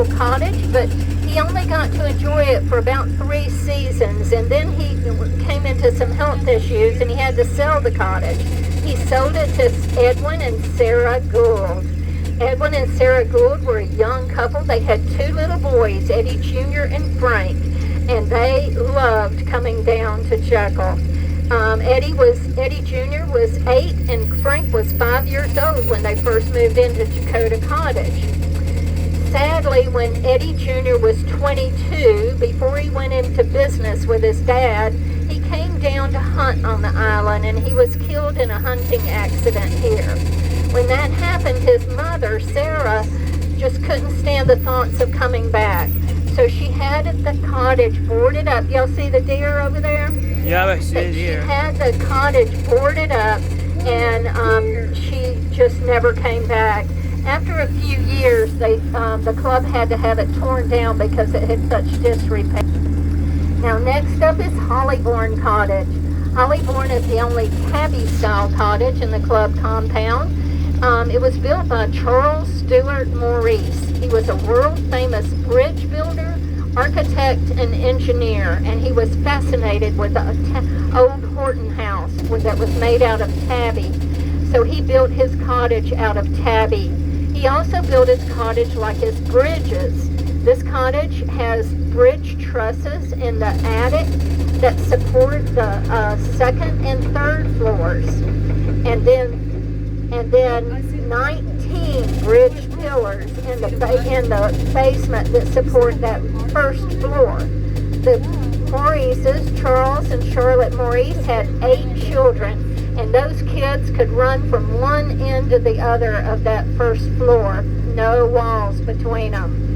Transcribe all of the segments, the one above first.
beautiful cottage, but he only got to enjoy it for about 3 seasons, and then he came into some health issues and he had to sell the cottage. He sold it to Edwin and Sarah Gould. Edwin and Sarah Gould were a young couple. They had 2 little boys, Eddie Jr. and Frank, and they loved coming down to Jekyll. Eddie Jr. was 8 and Frank was 5 years old when they first moved into Dakota Cottage. Sadly, when Eddie Jr. was 22, before he went into business with his dad, he came down to hunt on the island and he was killed in a hunting accident here. When that happened, his mother, Sarah, just couldn't stand the thoughts of coming back. So she had the cottage boarded up. Y'all see the deer over there? Yeah, I see it here. She had the cottage boarded up, and she just never came back. After a few years, the club had to have it torn down because it had such disrepair. Now, next up is Hollybourne Cottage. Hollybourne is the only tabby-style cottage in the club compound. It was built by Charles Stewart Maurice. He was a world-famous bridge builder, architect, and engineer, and he was fascinated with the old Horton house that was made out of tabby. So he built his cottage out of tabby. He also built his cottage like his bridges. This cottage has bridge trusses in the attic that support the second and third floors, and then 19 bridge pillars in the basement that support that first floor. The Maurices, Charles and Charlotte Maurice, had 8 children, and those kids could run from one end to the other of that first floor. No walls between them.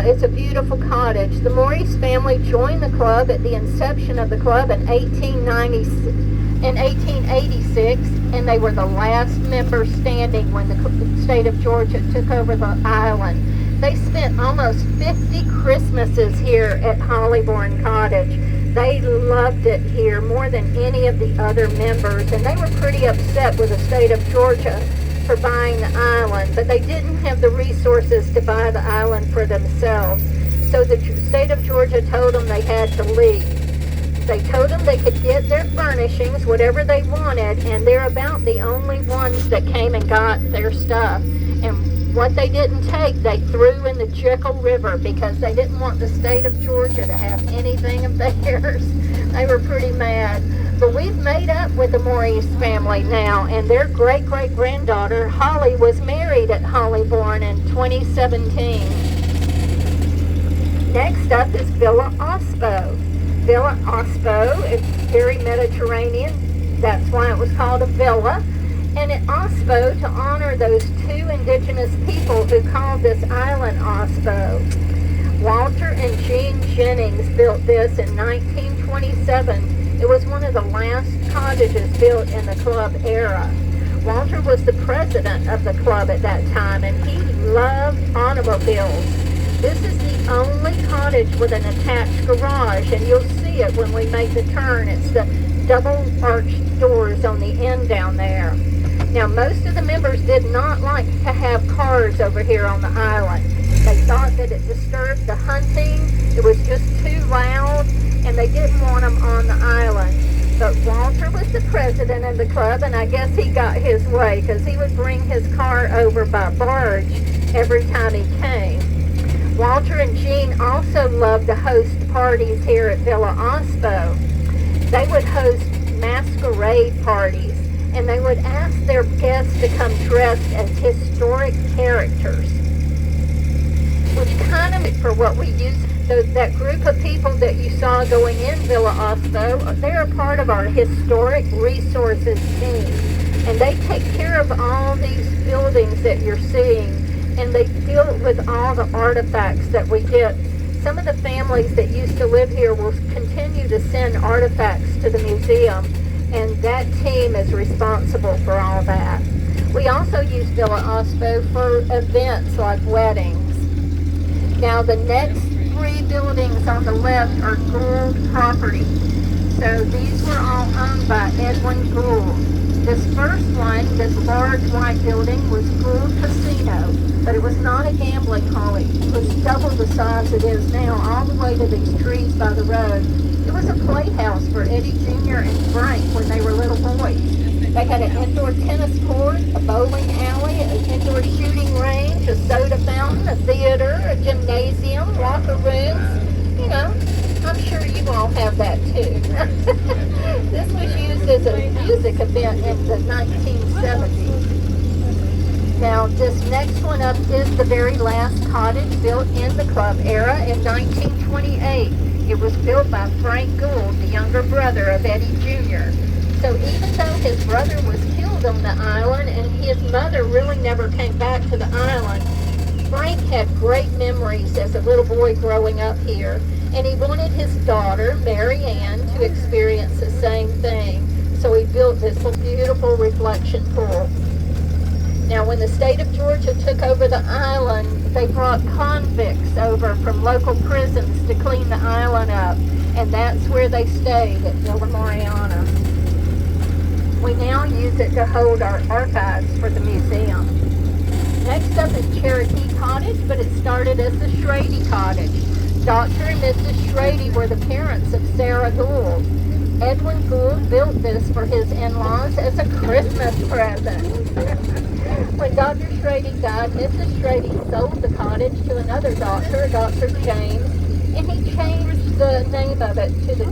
It's a beautiful cottage. The Maurice family joined the club at the inception of the club in 1886, and they were the last members standing when the state of Georgia took over the island. They spent almost 50 Christmases here at Hollybourne Cottage. They loved it here more than any of the other members, and they were pretty upset with the state of Georgia for buying the island, but they didn't have the resources to buy the island for themselves. So the state of Georgia told them they had to leave. They told them they could get their furnishings, whatever they wanted, and they're about the only ones that came and got their stuff. And what they didn't take, they threw in the Jekyll River because they didn't want the state of Georgia to have anything of theirs. They were pretty mad. But we've made up with the Maurice family now, and their great-great-granddaughter, Holly, was married at Hollybourne in 2017. Next up is Villa Ospo. Villa Ospo is very Mediterranean. That's why it was called a villa. And at Ospo, to honor those 2 indigenous people who called this island Ospo. Walter and Jean Jennings built this in 1927. It was one of the last cottages built in the club era. Walter was the president of the club at that time, and he loved automobiles. This is the only cottage with an attached garage, and you'll see it when we make the turn. It's the double arched doors on the end down there. Now, most of the members did not like to have cars over here on the island. They thought that it disturbed the hunting, it was just too loud, and they didn't want them on the island. But Walter was the president of the club, and I guess he got his way because he would bring his car over by barge every time he came. Walter and Jean also loved to host parties here at Villa Ospo. They would host masquerade parties, and they would ask their guests to come dressed as historic characters, which kind of for what we use. That group of people that you saw going in Villa Ospo, they're a part of our historic resources team, and they take care of all these buildings that you're seeing, and they deal with all the artifacts that we get. Some of the families that used to live here will continue to send artifacts to the museum, and that team is responsible for all that. We also use Villa Ospo for events like weddings. Now, the next 3 buildings on the left are Gould property. So these were all owned by Edwin Gould. This first one, this large white building, was Gould Casino, but it was not a gambling hall. It was double the size it is now, all the way to these trees by the road. It was a playhouse for Eddie Jr. and Frank when they were little boys. They had an indoor tennis court, a bowling alley, an indoor shooting range, a soda fountain, a theater, a gymnasium, locker rooms. You know, I'm sure you all have that too. This was used as a music event in the 1970s. Now, this next one up is the very last cottage built in the club era in 1928. It was built by Frank Gould, the younger brother of Eddie Jr. So even though his brother was killed on the island and his mother really never came back to the island, Frank had great memories as a little boy growing up here, and he wanted his daughter, Mary Ann, to experience the same thing. So he built this beautiful reflection pool. Now, when the state of Georgia took over the island, they brought convicts over from local prisons to clean the island up, and that's where they stayed, at Villa Mariana. We now use it to hold our archives for the museum. Next up is Cherokee Cottage, but it started as the Schrady Cottage. Dr. and Mrs. Schrady were the parents of Sarah Gould. Edwin Gould built this for his in-laws as a Christmas present. When Dr. Schrady died, Mrs. Schrady sold the cottage to another doctor, Dr. James, and he changed the name of it to the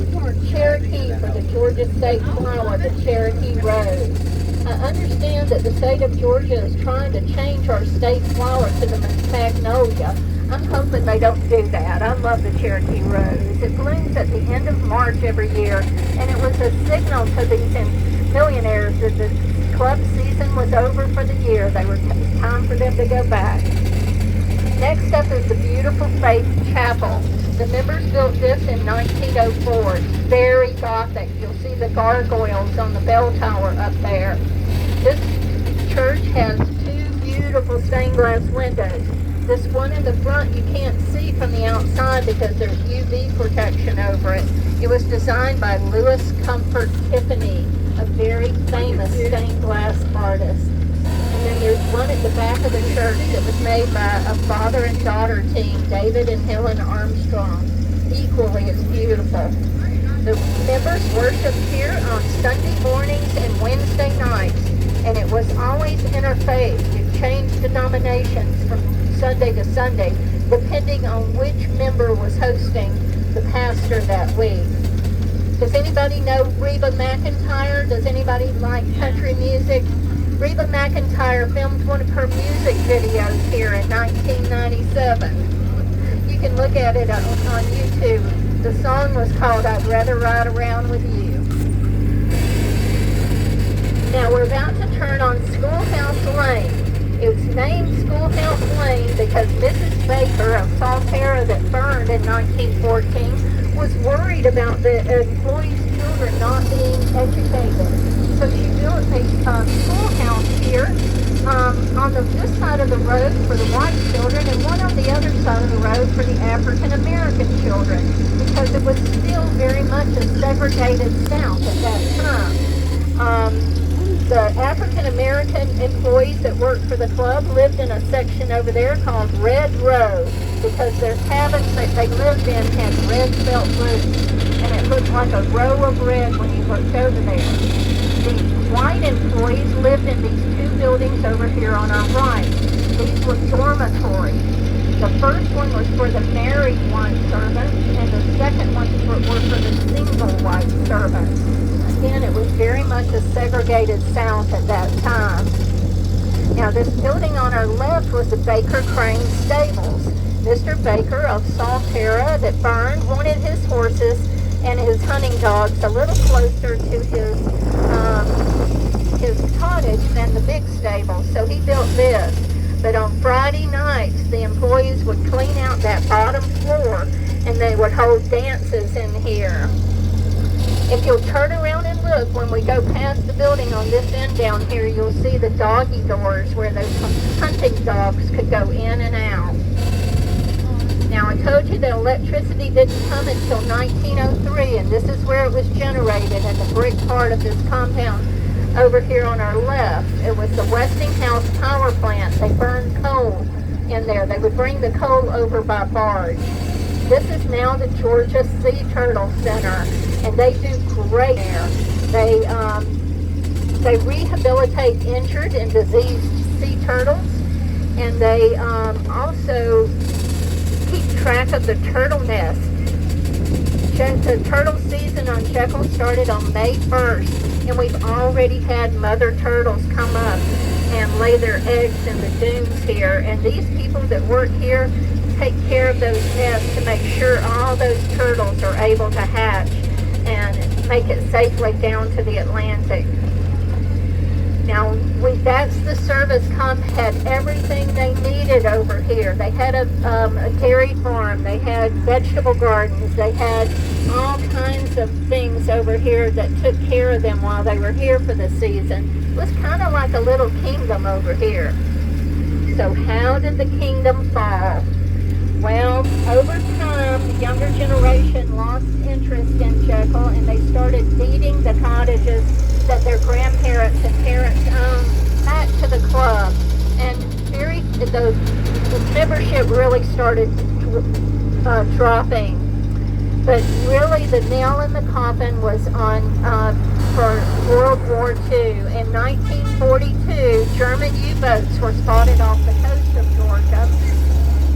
Cherokee for the Georgia state flower, the Cherokee Rose. I understand that the state of Georgia is trying to change our state flower to the magnolia. I'm hoping they don't do that. I love the Cherokee Rose. It blooms at the end of March every year, and it was a signal to these millionaires that the club season was over for the year. It was time for them to go back. Next up is the beautiful Faith Chapel. The members built this in 1904. It's very Gothic. You'll see the gargoyles on the bell tower up there. This church has two beautiful stained glass windows. This one in the front you can't see from the outside because there's UV protection over it. It was designed by Louis Comfort Tiffany, a very famous stained glass artist. And then there's one at the back of the church that was made by a father and daughter team, David and Helen Armstrong. Equally as beautiful. The members worshiped here on Sunday mornings and Wednesday nights, and it was always interfaith. It changed denominations from Sunday to Sunday, depending on which member was hosting the pastor that week. Does anybody know Reba McEntire? Does anybody like country music? Reba McEntire filmed one of her music videos here in 1997. You can look at it on YouTube. The song was called I'd Rather Ride Around With You. Now we're about to turn on Schoolhouse Lane. It's named Schoolhouse Lane because Mrs. Baker of Salterra that burned in 1914 was worried about the employees' children not being educated. So she built a schoolhouse here on this side of the road for the white children and one on the other side of the road for the African American children because it was still very much a segregated South at that time. The African American employees that worked for the club lived in a section over there called Red Row because their cabins that they lived in had red felt roofs and it looked like a row of red when you looked over there. The white employees lived in these two buildings over here on our right. These were dormitories. The first one was for the married white servants and the second one were for the single white servants. Again, it was very much a segregated South at that time. Now, this building on our left was the Baker Crane Stables. Mr. Baker of Salterra that burned wanted his horses and his hunting dogs a little closer to his cottage than the big stable, so he built this. But on Friday nights, the employees would clean out that bottom floor and they would hold dances in here. If you'll turn around and look, when we go past the building on this end down here, you'll see the doggy doors where those hunting dogs could go in and out. Now, I told you that electricity didn't come until 1903, and this is where it was generated in the brick part of this compound. over here on our left, it was the Westinghouse power plant. They burned coal in there. They would bring the coal over by barge. This is now the Georgia Sea Turtle Center, and they do great there. They rehabilitate injured and diseased sea turtles, and they also keep track of the turtle nest. The turtle season on Jekyll started on May 1st, and we've already had mother turtles come up and lay their eggs in the dunes here. And these people that work here take care of those nests to make sure all those turtles are able to hatch and make it safely down to the Atlantic. Now, that's the service had everything they needed over here. They had a dairy farm, they had vegetable gardens, they had all kinds of things over here that took care of them while they were here for the season. It was kind of like a little kingdom over here. So how did the kingdom fall? Well, over time, the younger generation lost interest in Jekyll, and they started deeding the cottages that their grandparents and parents owned back to the club. And the membership really started dropping. But really, the nail in the coffin was for World War II. In 1942, German U-boats were spotted off the coast of Georgia,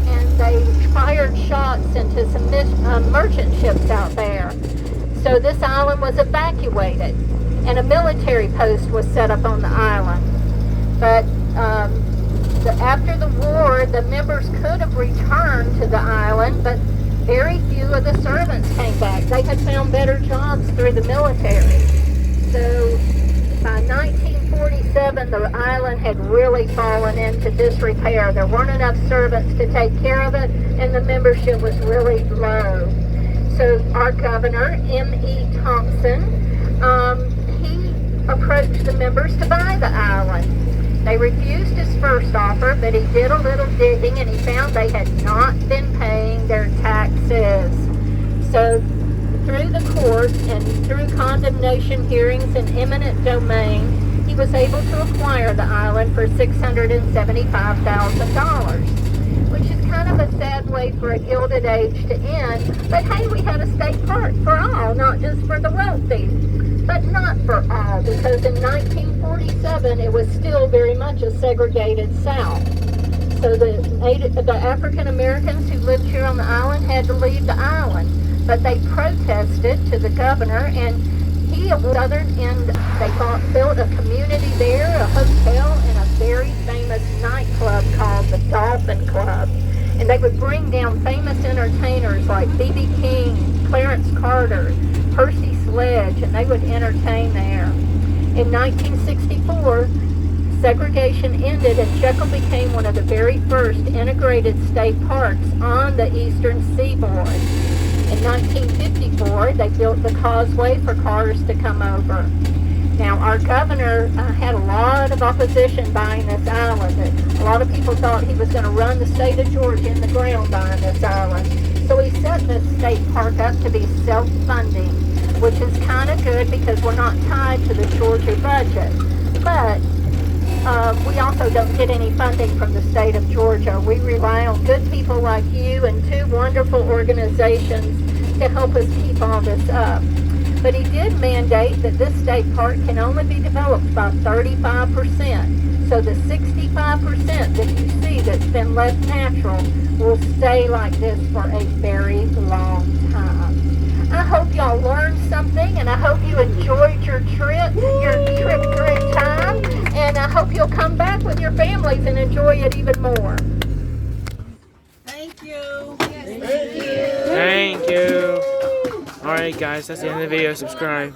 and they fired shots into some merchant ships out there. So this island was evacuated, and a military post was set up on the island. But after the war, the members could have returned to the island, but very few of the servants came back. They had found better jobs through the military. So by 1947, the island had really fallen into disrepair. There weren't enough servants to take care of it, and the membership was really low. So our governor, M.E. Thompson, he approached the members to buy the island. They refused his first offer, but he did a little digging, and he found they had not been paying their taxes. So through the court and through condemnation hearings in eminent domain, he was able to acquire the island for $675,000, which is kind of a sad way for a Gilded Age to end. But hey, we had a state park for all, not just for the wealthy. But not for all, because in 1947 it was still very much a segregated South. So the African Americans who lived here on the island had to leave the island. But they protested to the governor, and he at the southern end, they built a community there, a hotel, and a very famous nightclub called the Dolphin Club. And they would bring down famous entertainers like B.B. King, Clarence Carter, Percy Sledge, and they would entertain there. In 1964, segregation ended, and Jekyll became one of the very first integrated state parks on the eastern seaboard. In 1954, they built the causeway for cars to come over. Now, our governor had a lot of opposition buying this island. A lot of people thought he was going to run the state of Georgia in the ground buying this island. So he set this state park up to be self-funding, which is kind of good because we're not tied to the Georgia budget. But we also don't get any funding from the state of Georgia. We rely on good people like you and two wonderful organizations to help us keep all this up. But he did mandate that this state park can only be developed by 35%. So the 65% that you see that's been left natural will stay like this for a very long time. I hope y'all learned something, and I hope you enjoyed your trip great time, and I hope you'll come back with your families and enjoy it even more. Thank you. Thank you. Alright guys, that's the end of the video. Subscribe.